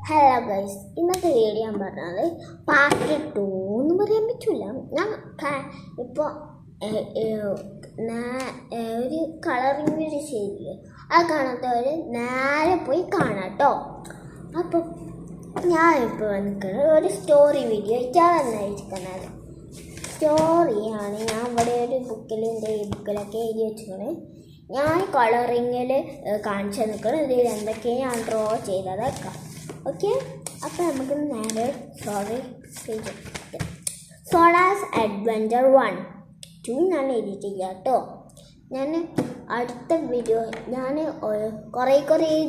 Hello guys, ഇന്നത്തെ video ഞാൻ പറഞ്ഞത് പാർട്ട് 2 എന്ന് പറയാൻ പറ്റില്ല. ഞാൻ ഇപ്പോൾ ഒരു കളറിങ് വീഡിയോ ചെയ്തില്ലേ, അത് കാണാത്തവർ നേരെ പോയി കാണാം കേട്ടോ. അപ്പം ഞാനിപ്പോൾ വന്നിരിക്കുന്നത് ഒരു സ്റ്റോറി വീഡിയോ വന്നിരിക്കുന്നത്. സ്റ്റോറിയാണ് ഞാൻ ഇവിടെ ഒരു ബുക്കിൻ്റെ ഈ ബുക്കിലൊക്കെ എഴുതി വെച്ചിരിക്കുന്നത്. ഞാൻ കളറിങ്ങിൽ കാണിച്ചു നിൽക്കുന്നത് ഇതിൽ എന്തൊക്കെയാണ് ഞാൻ ഡ്രോ ചെയ്തതൊക്കെ. ഓക്കെ, അപ്പോൾ നമുക്ക് നേരെ സോളാസ് അഡ്വഞ്ചർ 1-2 ഞാൻ എഡിറ്റ് ചെയ്യാം കേട്ടോ. ഞാൻ അടുത്ത വീഡിയോ കുറേ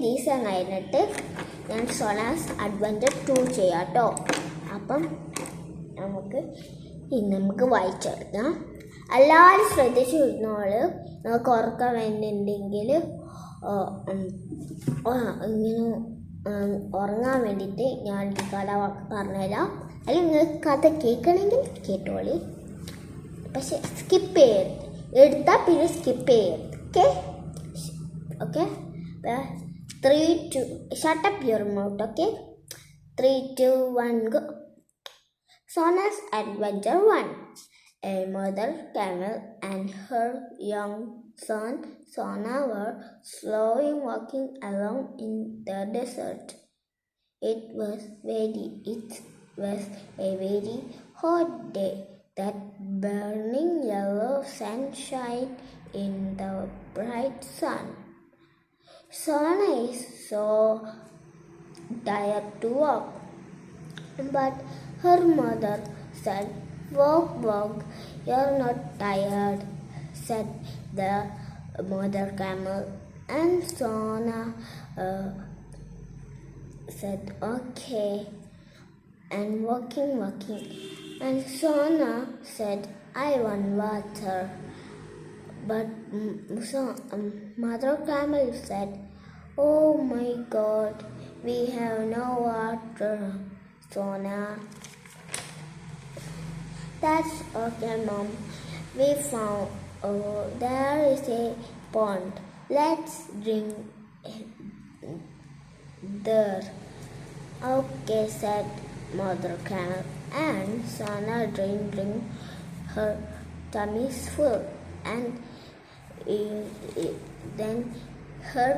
ദിവസം കഴിഞ്ഞിട്ട് ഞാൻ സോളാസ് അഡ്വഞ്ചർ 2 ചെയ്യാം കേട്ടോ. അപ്പം നമുക്ക് വായിച്ചെടുക്കാം. എല്ലാവരും ശ്രദ്ധിച്ചിരുന്നോൾ. നമുക്ക് ഉറക്കം വേണ്ടിയിട്ടുണ്ടെങ്കിൽ ഇങ്ങനെ ഉറങ്ങാൻ വേണ്ടിയിട്ട് ഞാൻ കഥ പറഞ്ഞുതരാം. അല്ലെങ്കിൽ നിങ്ങൾക്ക് കഥ കേൾക്കണമെങ്കിൽ കേട്ടോളി, പക്ഷെ സ്കിപ്പ് ചെയ്യരുത്. എടുത്താൽ പിന്നെ സ്കിപ്പ് ചെയ്യരുത്. Okay 3-2 shut up your mouth. Okay, 3-2-1 go. Sona's Adventure 1. A mother camel and her young son Sona were slowly walking along in the desert. It was a very hot day. That burning yellow sunshine in the bright sun. Sona is so tired to walk, but her mother said, Walk, you're not tired, said the mother camel. And Sona said, okay, and walking. And Sona said, I want water. But Mother Camel said, oh my God, we have no water, Sona. That's okay, Mom. We found there is a pond. Let's drink there. Okay, said Mother Camel. And Sona drink. Her tummy is full. And then her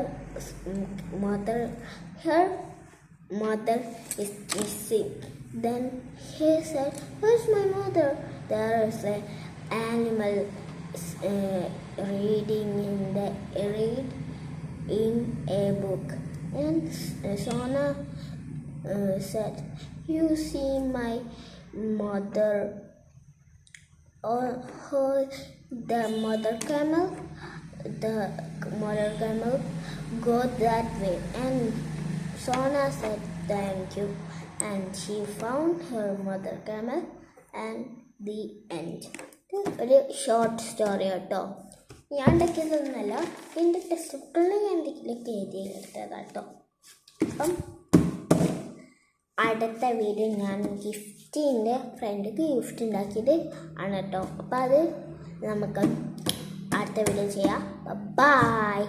mother is missing. Then he said, where's my mother? There is an animal reading in a book. And Sona said, you see my mother? The mother camel go that way. And Sona said, thank you. And she found her mother camel. And the end. ഒരു short story കേട്ടോ. ഞാൻ ഉണ്ടാക്കിയതൊന്നുമല്ല, എൻ്റെ text ബുക്കിൽ ഞാൻ എന്തെങ്കിലുമൊക്കെ എഴുതിയെടുത്തതാണ് കേട്ടോ. അപ്പം അടുത്ത വീഡിയോ ഞാൻ എൻ്റെ ഫ്രണ്ടിക്ക് ഗിഫ്റ്റ് ഉണ്ടാക്കിയിട്ട് ആണ് കേട്ടോ. അപ്പം അത് നമുക്ക് അടുത്ത വീഡിയോ ചെയ്യാം. ബൈ.